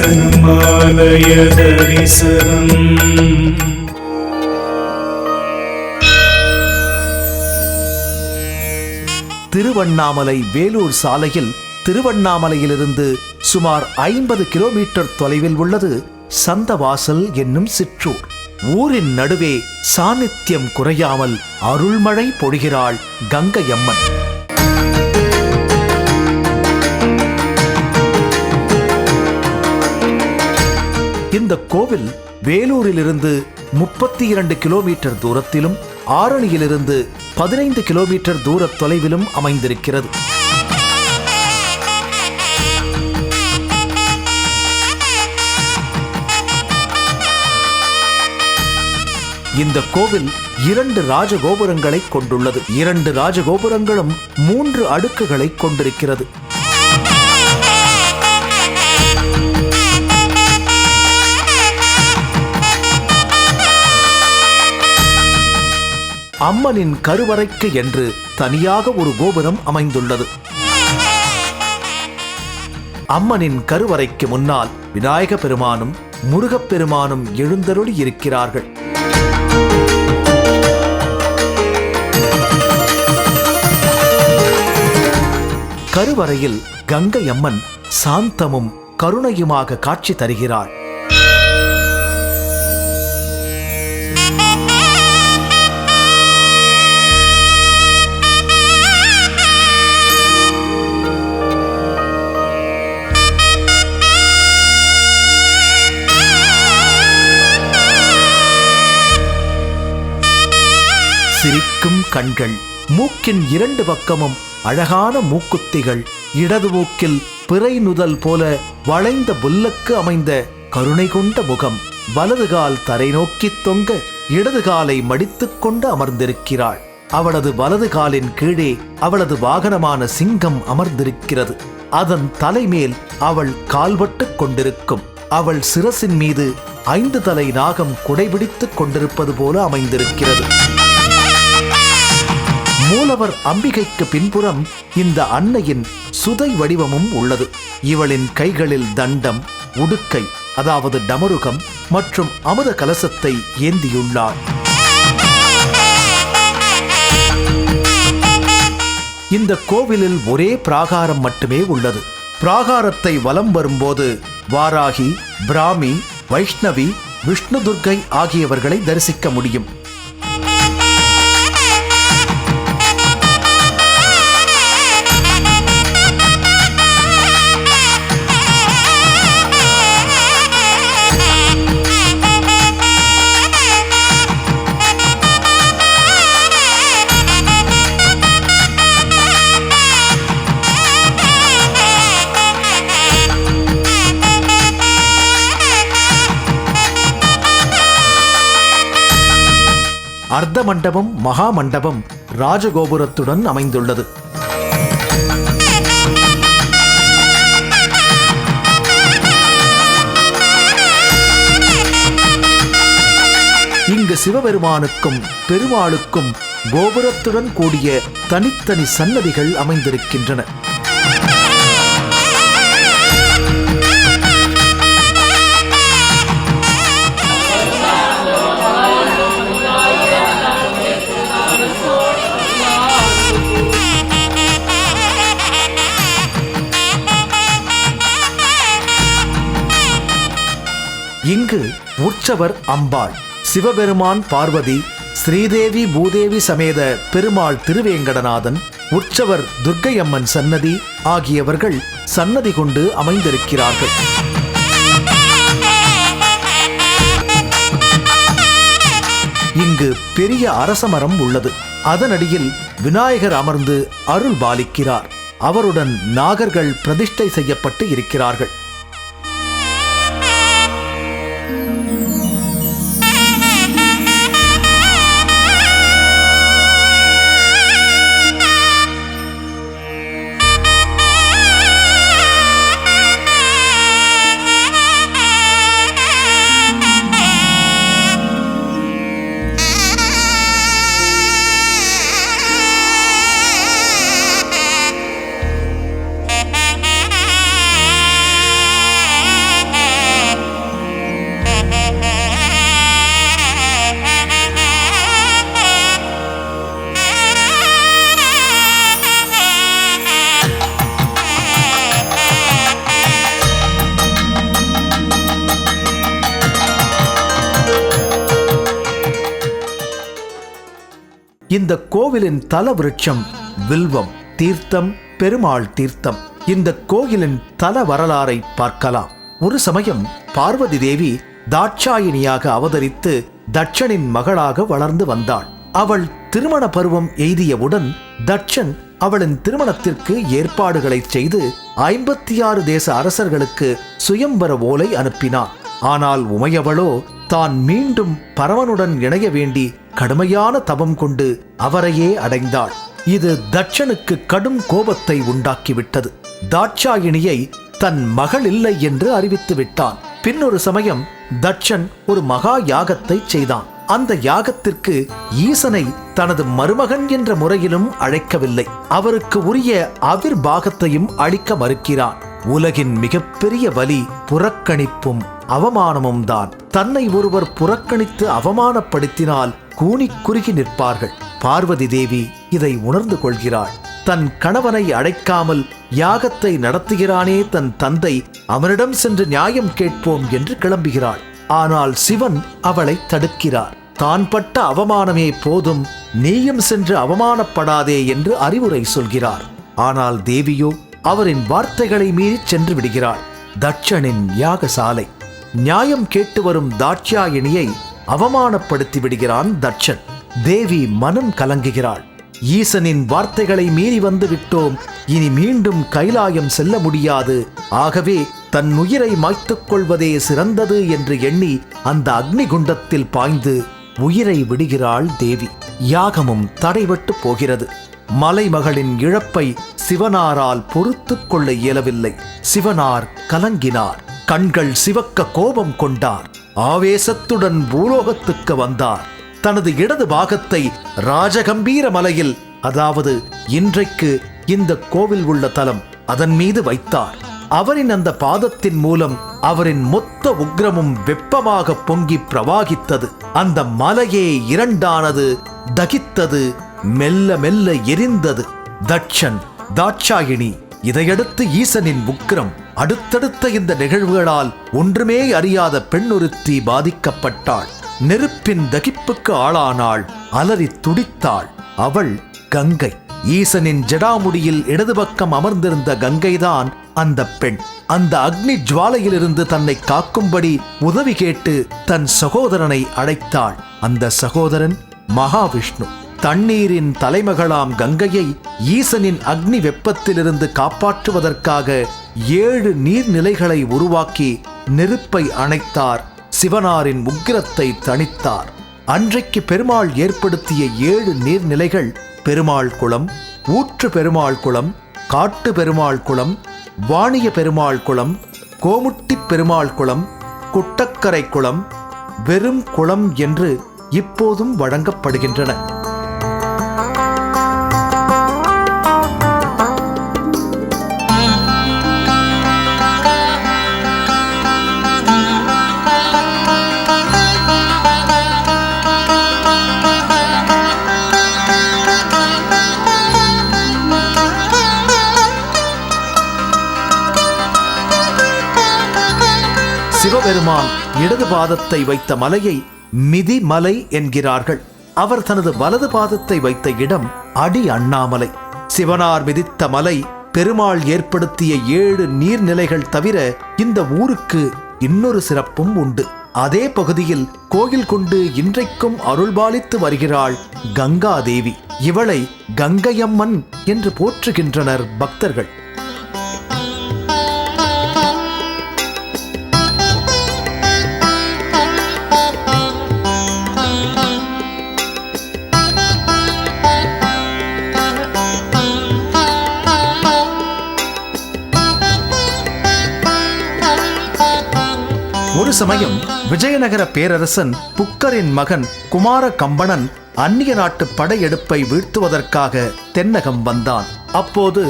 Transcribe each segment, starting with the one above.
தரிசனம் ஆலய தரிசனம். திருவண்ணாமலை வேலூர் சாலையில் திருவண்ணாமலையிலிருந்து சுமார் 50 கிலோமீட்டர் தொலைவில் உள்ளது சந்தவாசல் என்னும் சிற்றூர். ஊரின் நடுவே சாநித்தியம் குறையாமல் அருள்மழை பொழிகிறாள் கங்கையம்மன். இந்த கோவில் வேலூரிலிருந்து 32 கிலோமீட்டர் தூரத்திலும் ஆரணியிலிருந்து 15 கிலோமீட்டர் தூர தொலைவிலும் அமைந்திருக்கிறது. இந்த கோவில் 2 ராஜகோபுரங்களை கொண்டுள்ளது. 2 ராஜகோபுரங்களும் 3 அடுக்குகளை கொண்டிருக்கிறது. அம்மனின் கருவறைக்கு என்று தனியாக ஒரு கோபுரம் அமைந்துள்ளது. அம்மனின் கருவறைக்கு முன்னால் விநாயக பெருமானும் முருகப்பெருமானும் எழுந்தருளி இருக்கிறார்கள். கருவறையில் கங்கையம்மன் சாந்தமும் கருணையுமாக காட்சி தருகிறாள். சிரிக்கும் கண்கள், மூக்கின் 2 பக்கமும் அழகான மூக்குத்திகள், இடது மூக்கில் பிறை நுதல் போல வளைந்த புல்லக்கு அமைந்த கருணை கொண்ட முகம், வலது கால் தரை நோக்கி தொங்க இடது காலை மடித்துக் கொண்டு அமர்ந்திருக்கிறாள். அவளது வலது காலின் கீழே அவளது வாகனமான சிங்கம் அமர்ந்திருக்கிறது. அதன் தலைமேல் அவள் கால்பட்டுக் கொண்டிருக்கும். அவள் சிரசின் மீது 5 தலை நாகம் குடைபிடித்துக் கொண்டிருப்பது போல அமைந்திருக்கிறது. மூலவர் அம்பிகைக்கு பின்புறம் இந்த அன்னையின் சுதை வடிவமும் உள்ளது. இவளின் கைகளில் தண்டம், உடுக்கை அதாவது டமருகம் மற்றும் அமுத கலசத்தை ஏந்தியுள்ளாள். இந்த கோவிலில் ஒரே பிராகாரம் மட்டுமே உள்ளது. பிராகாரத்தை வலம் வரும்போது வாராகி, பிராமி, வைஷ்ணவி, விஷ்ணு துர்க்கை ஆகியவர்களை தரிசிக்க முடியும். அர்த்த மண்டபம், மகா மண்டபம் ராஜகோபுரத்துடன் அமைந்துள்ளது. இங்கு சிவபெருமானுக்கும் பெருமாளுக்கும் கோபுரத்துடன் கூடிய தனித்தனி சன்னதிகள் அமைந்திருக்கின்றன. இங்கு உற்சவர் அம்பாள், சிவபெருமான் பார்வதி, ஸ்ரீதேவி பூதேவி சமேத பெருமாள் திருவேங்கடநாதன், உற்சவர் துர்க்கையம்மன் சன்னதி ஆகியவர்கள் சன்னதி கொண்டு அமைந்திருக்கிறார்கள். இங்கு பெரிய அரசமரம் உள்ளது. அதனடியில் விநாயகர் அமர்ந்து அருள் பாலிக்கிறார். அவருடன் நாகர்கள் பிரதிஷ்டை செய்யப்பட்டு இருக்கிறார்கள். இந்த கோவிலின் தல விருட்சம் வில்வம் தீர்த்தம் பெருமாள் தீர்த்தம். இந்த கோயிலின் தல வரலாறை பார்க்கலாம். ஒரு சமயம் பார்வதி தேவி தாட்சாயினியாக அவதரித்து தட்சனின் மகளாக வளர்ந்து வந்தாள். அவள் திருமண பருவம் எய்தியவுடன் தட்சன் அவளின் திருமணத்திற்கு ஏற்பாடுகளை செய்து 56 தேச அரசர்களுக்கு சுயம்பர ஓலை அனுப்பினான். ஆனால் உமையவளோ தான் மீண்டும் பரமனுடன் இணைய வேண்டி கடுமையான தவம் கொண்டு அவரையே அடைந்தாள். இது தட்சனுக்கு கடும் கோபத்தை உண்டாக்கிவிட்டது. தாட்சாயினியை தன் மகள் இல்லை என்று அறிவித்து விட்டான். பின்னொரு சமயம் தட்சன் ஒரு மகா யாகத்தை செய்தான். அந்த யாகத்திற்கு ஈசனை தனது மருமகன் என்ற முறையிலும் அழைக்கவில்லை. அவருக்கு உரிய அவிர்பாகத்தையும் அளிக்க மறுக்கிறான். உலகின் மிகப்பெரிய வலி புறக்கணிப்பும் அவமானமும் தான். தன்னை ஒருவர் புறக்கணித்து அவமானப்படுத்தினால் கூனி குறுகி நிற்பார்கள். பார்வதி தேவி இதை உணர்ந்து கொள்கிறாள். தன் கணவனை அழைக்காமல் யாகத்தை நடத்துகிறானே தன் தந்தை, அவனிடம் சென்று நியாயம் கேட்போம் என்று கிளம்புகிறாள். ஆனால் சிவன் அவளை தடுக்கிறார். தான் பட்ட அவமானமே போதும், நீயும் சென்று அவமானப்படாதே என்று அறிவுரை சொல்கிறார். ஆனால் தேவியோ அவரின் வார்த்தைகளை மீறி சென்று விடுகிறாள். தட்சனின் யாகசாலை. நியாயம் கேட்டு வரும் தாட்சாயினியை அவமானப்படுத்தி விடுகிறான் தட்சன். தேவி மனம் கலங்குகிறாள். ஈசனின் வார்த்தைகளை மீறி வந்து விட்டோம், இனி மீண்டும் கைலாயம் செல்ல முடியாது. ஆகவே தன் உயிரை மாய்த்துக் கொள்வதே சிறந்தது என்று எண்ணி அந்த அக்னி குண்டத்தில் பாய்ந்து உயிரை விடுகிறாள் தேவி. யாகமும் தடைபட்டு போகிறது. மலைமகளின் இழப்பை சிவனாரால் பொறுத்து கொள்ள இயலவில்லை. சிவனார் கலங்கினார். கண்கள் சிவக்க கோபம் கொண்டார். ஆவேசத்துடன் பூலோகத்துக்கு வந்தார். தனது இடது பாகத்தை ராஜகம்பீர மலையில், அதாவது இன்றைக்கு இந்த கோவில் உள்ள தலம், அதன் மீது வைத்தார். அவரின் அந்த பாதத்தின் மூலம் அவரின் மொத்த உக்ரமும் வெப்பமாக பொங்கி பிரவாகித்தது. அந்த மலையே இரண்டானது, தகித்தது, மெல்ல மெல்ல எரிந்தது. தட்சன், தாட்சாயினி, இதையடுத்து ஈசனின் உக்ரம். அடுத்தடுத்த இந்த நிகழ்வுகளால் ஒன்றுமே அறியாத பெண்ணொருத்தி பாதிக்கப்பட்டாள். நெருப்பின் தகிப்புக்கு ஆளானாள். அலறி துடித்தாள். அவள் கங்கை. ஈசனின் ஜடாமுடியில் இடது பக்கம் அமர்ந்திருந்த கங்கைதான் அந்த பெண். அந்த அக்னி ஜுவாலையிலிருந்து தன்னை காக்கும்படி உதவி கேட்டு தன் சகோதரனை அழைத்தாள். அந்த சகோதரன் மகாவிஷ்ணு. தண்ணீரின் தலைமகளாம் கங்கையை ஈசனின் அக்னி வெப்பத்திலிருந்து காப்பாற்றுவதற்காக 7 நீர்நிலைகளை உருவாக்கி நெருப்பை அணைத்தார். சிவனாரின் உக்கிரத்தை தணித்தார். அன்றைக்கு பெருமாள் ஏற்படுத்திய 7 நீர்நிலைகள் பெருமாள் குளம், ஊற்று பெருமாள் குளம், காட்டு பெருமாள் குளம், வாணிய பெருமாள் குளம், கோமுட்டி பெருமாள் குளம், குட்டக்கரை குளம், வெறும் குளம் என்று இப்போதும் வழங்கப்படுகின்றன. சிவபெருமான் இடது பாதத்தை வைத்த மலையை மிதி மலை என்கிறார்கள். அவர் தனது வலது பாதத்தை வைத்த இடம் அடி அண்ணாமலை. சிவனார் மிதித்த மலை பெருமாள் ஏற்படுத்திய 7 நீர்நிலைகள் தவிர இந்த ஊருக்கு இன்னொரு சிறப்பும் உண்டு. அதே பகுதியில் கோயில் கொண்டு இன்றைக்கும் அருள்பாலித்து வருகிறாள் கங்காதேவி. இவளை கங்கையம்மன் என்று போற்றுகின்றனர் பக்தர்கள். ஒரு சமயம் விஜயநகர பேரரசன் புக்கரின் மகன் குமார கம்பணன் அந்நிய நாட்டு படையெடுப்பை வீழ்த்துவதற்காக தென்னகம் வந்தான். அப்போது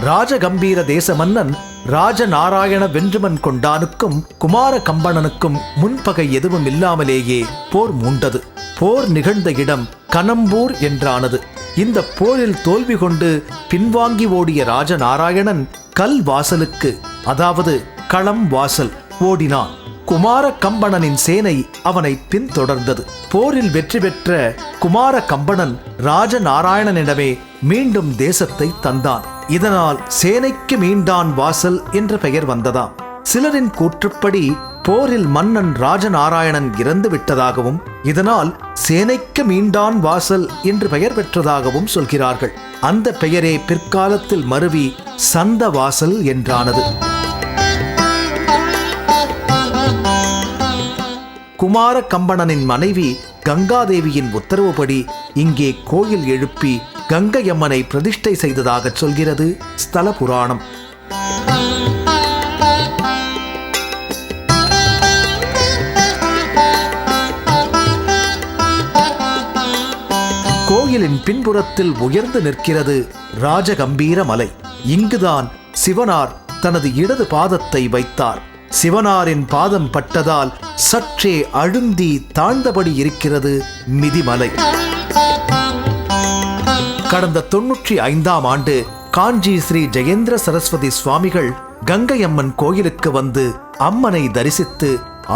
ராஜகம்பீர தேச மன்னன் ராஜநாராயண வென்றுமன் கொண்டானுக்கும் குமார கம்பணனுக்கும் முன்பகை எதுவும் இல்லாமலேயே போர் மூண்டது. போர் நிகழ்ந்த இடம் கனம்பூர் என்றானது. இந்த போரில் தோல்வி கொண்டு பின்வாங்கி ஓடிய ராஜநாராயணன் கல் வாசலுக்கு, அதாவது களம் வாசல் ஓடினான். குமார கம்பணனின் சேனை அவனை பின்தொடர்ந்தது. போரில் வெற்றி பெற்ற குமார கம்பணன் ராஜநாராயணனிடமே மீண்டும் தேசத்தை தந்தான். இதனால் சேனைக்கு மீண்டான் வாசல் என்ற பெயர் வந்ததாம். சிலரின் கூற்றுப்படி போரில் மன்னன் ராஜநாராயணன் இறந்து விட்டதாகவும் இதனால் சேனைக்கு மீண்டான் வாசல் என்று பெயர் பெற்றதாகவும் சொல்கிறார்கள். அந்த பெயரே பிற்காலத்தில் மருவி சந்த வாசல் என்றானது. குமார கம்பணனின் மனைவி கங்காதேவியின் உத்தரவுப்படி இங்கே கோயில் எழுப்பி கங்கையம்மனை பிரதிஷ்டை செய்ததாக சொல்கிறது ஸ்தல புராணம். கோயிலின் பின்புறத்தில் உயர்ந்து நிற்கிறது ராஜகம்பீர மலை. இங்குதான் சிவனார் தனது இடது பாதத்தை வைத்தார். சிவனாரின் பாதம் பட்டதால் சற்றே அழுந்தி தாழ்ந்தபடி இருக்கிறது மிதிமலை. கடந்த 95ஆம் ஆண்டு காஞ்சி ஸ்ரீ ஜெயேந்திர சரஸ்வதி சுவாமிகள் கங்கையம்மன் கோயிலுக்கு வந்து அம்மனை தரிசித்து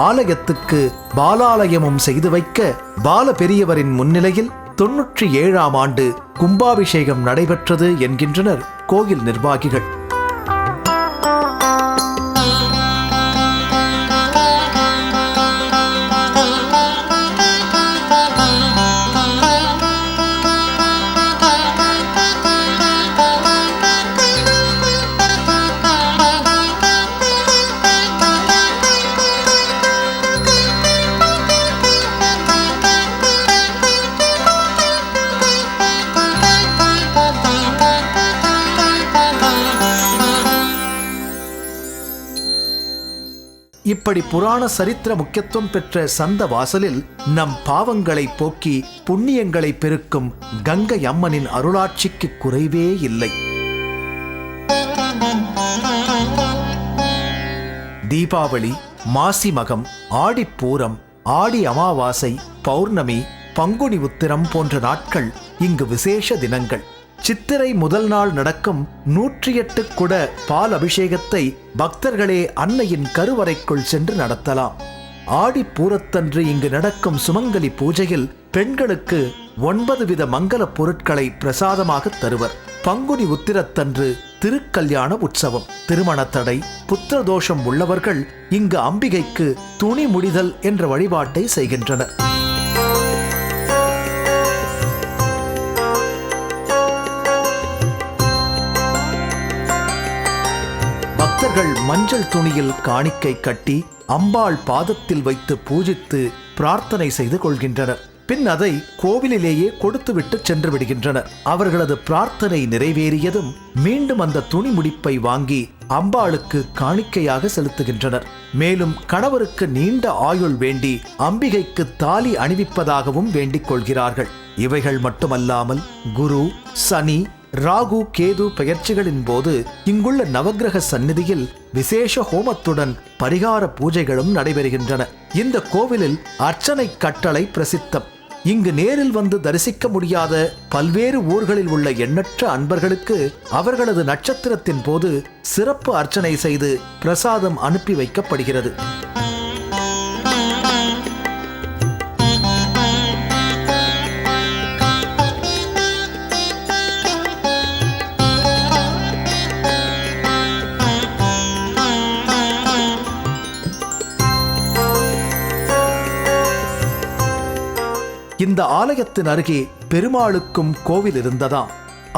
ஆலயத்துக்கு பாலாலயமும் செய்து வைக்க பால பெரியவரின் முன்னிலையில் 97ஆம் ஆண்டு கும்பாபிஷேகம் நடைபெற்றது என்கின்றனர் கோயில் நிர்வாகிகள். இப்படி புராண சரித்திர முக்கியத்துவம் பெற்ற சந்த வாசலில் நம் பாவங்களை போக்கி புண்ணியங்களை பெருக்கும் கங்கை அம்மனின் அருளாட்சிக்கு குறைவே இல்லை. தீபாவளி, மாசி மகம், ஆடிப்பூரம், ஆடி அமாவாசை, பௌர்ணமி, பங்குனி உத்திரம் போன்ற நாட்கள் இங்கு விசேஷ தினங்கள். சித்திரை முதல் நாள் நடக்கும் 108 குட பால் அபிஷேகத்தை பக்தர்களே அன்னையின் கருவறைக்குள் சென்று நடத்தலாம். ஆடிப்பூரத்தன்று இங்கு நடக்கும் சுமங்கலி பூஜையில் பெண்களுக்கு 9 வித மங்கள பொருட்களை பிரசாதமாக தருவர். பங்குனி உத்திரத்தன்று திருக்கல்யாண உற்சவம். திருமண தடை, புத்திரதோஷம் உள்ளவர்கள் இங்கு அம்பிகைக்கு துணி முடிதல் என்ற வழிபாட்டை செய்கின்றனர். பக்தர்கள் மஞ்சள் துணியில் காணிக்கை கட்டி அம்பாள் பாதத்தில் வைத்து பூஜித்து பிரார்த்தனை செய்து கொள்கின்றனர். பின் அதை கோவிலிலேயே கொடுத்துவிட்டு சென்று விடுகின்றனர். அவர்களது பிரார்த்தனை நிறைவேறியதும் மீண்டும் அந்த துணி முடிப்பை வாங்கி அம்பாளுக்கு காணிக்கையாக செலுத்துகின்றனர். மேலும் கணவருக்கு நீண்ட ஆயுள் வேண்டி அம்பிகைக்கு தாலி அணிவிப்பதாகவும் வேண்டிக் கொள்கிறார்கள். இவைகள் மட்டுமல்லாமல் குரு, சனி, ராகு, கேது பெயர்ச்சிகளின் போது இங்குள்ள நவக்கிரக சந்நிதியில் விசேஷ ஹோமத்துடன் பரிகார பூஜைகளும் நடைபெறுகின்றன. இந்த கோவிலில் அர்ச்சனை கட்டளை பிரசித்தம். இங்கு நேரில் வந்து தரிசிக்க முடியாத பல்வேறு ஊர்களில் உள்ள எண்ணற்ற அன்பர்களுக்கு அவர்களது நட்சத்திரத்தின் போது சிறப்பு அர்ச்சனை செய்து பிரசாதம் அனுப்பி வைக்கப்படுகிறது. இந்த ஆலயத்தின் அருகே பெருமாளுக்கும் கோவில் இருந்ததாம்.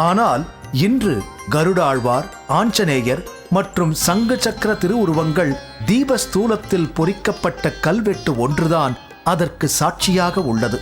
ஆனால் இன்று கருடாழ்வார், ஆஞ்சநேயர் மற்றும் சங்கு சக்கர திருவுருவங்கள் தீபஸ்தூலத்தில் பொறிக்கப்பட்ட கல்வெட்டு ஒன்றுதான் அதற்கு சாட்சியாக உள்ளது.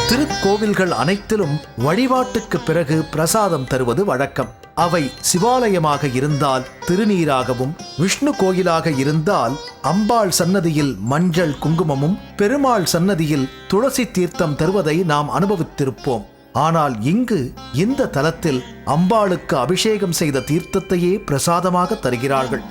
திருக்கோவில்கள் அனைத்திலும் வழிபாட்டுக்கு பிறகு பிரசாதம் தருவது வழக்கம். அவை சிவாலயமாக இருந்தால் திருநீராகவும், விஷ்ணு கோயிலாக இருந்தால் அம்பாள் சன்னதியில் மஞ்சள் குங்குமமும், பெருமாள் சன்னதியில் துளசி தீர்த்தம் தருவதை நாம் அனுபவித்திருப்போம். ஆனால் இங்கு இந்த தலத்தில் அம்பாளுக்கு அபிஷேகம் செய்த தீர்த்தத்தையே பிரசாதமாக தருகிறார்கள்.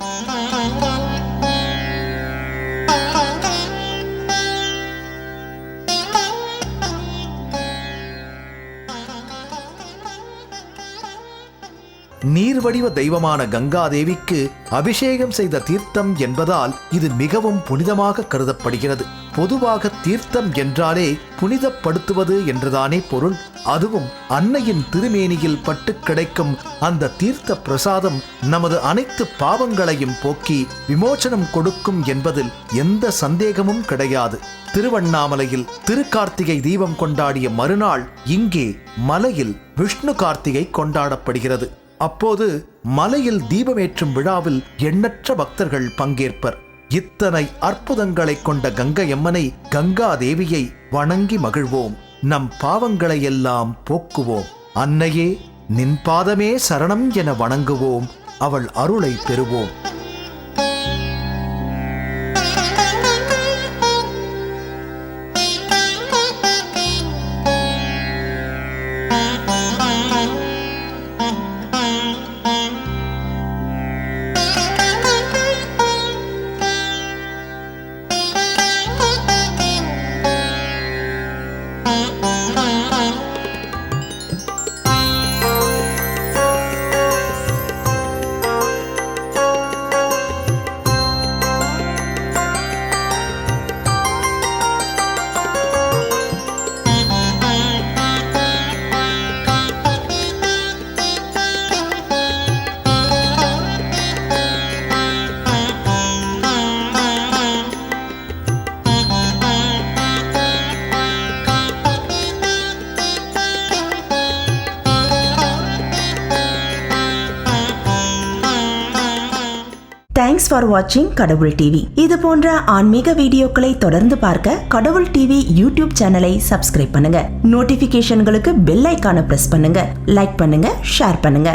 நீர்வடிவ தெய்வமான கங்காதேவிக்கு அபிஷேகம் செய்த தீர்த்தம் என்பதால் இது மிகவும் புனிதமாக கருதப்படுகிறது. பொதுவாக தீர்த்தம் என்றாலே புனிதப்படுத்துவது என்றுதானே பொருள். அதுவும் அன்னையின் திருமேனியில் பட்டு கிடைக்கும் அந்த தீர்த்த பிரசாதம் நமது அனைத்து பாவங்களையும் போக்கி விமோசனம் கொடுக்கும் என்பதில் எந்த சந்தேகமும் கிடையாது. திருவண்ணாமலையில் திருக்கார்த்திகை தீபம் கொண்டாடிய மறுநாள் இங்கே மலையில் விஷ்ணு கார்த்திகை கொண்டாடப்படுகிறது. அப்போது மலையில் தீபமேற்றும் விழாவில் எண்ணற்ற பக்தர்கள் பங்கேற்பர். இத்தனை அற்புதங்களை கொண்ட கங்கையம்மனை, கங்கா தேவியை வணங்கி மகிழ்வோம். நம் பாவங்களை எல்லாம் போக்குவோம். அன்னையே, நின் பாதமே சரணம் என வணங்குவோம். அவள் அருளை பெறுவோம். தேங்க்ஸ் ஃபார் வாட்சிங் கடவுள் டிவி. இது போன்ற ஆன்மீக வீடியோக்களை தொடர்ந்து பார்க்க கடவுள் டிவி யூடியூப் சேனலை சப்ஸ்கிரைப் பண்ணுங்க. நோட்டிபிகேஷன்களுக்கு பெல் ஐகானை பிரஸ் பண்ணுங்க. லைக் பண்ணுங்க, ஷேர் பண்ணுங்க.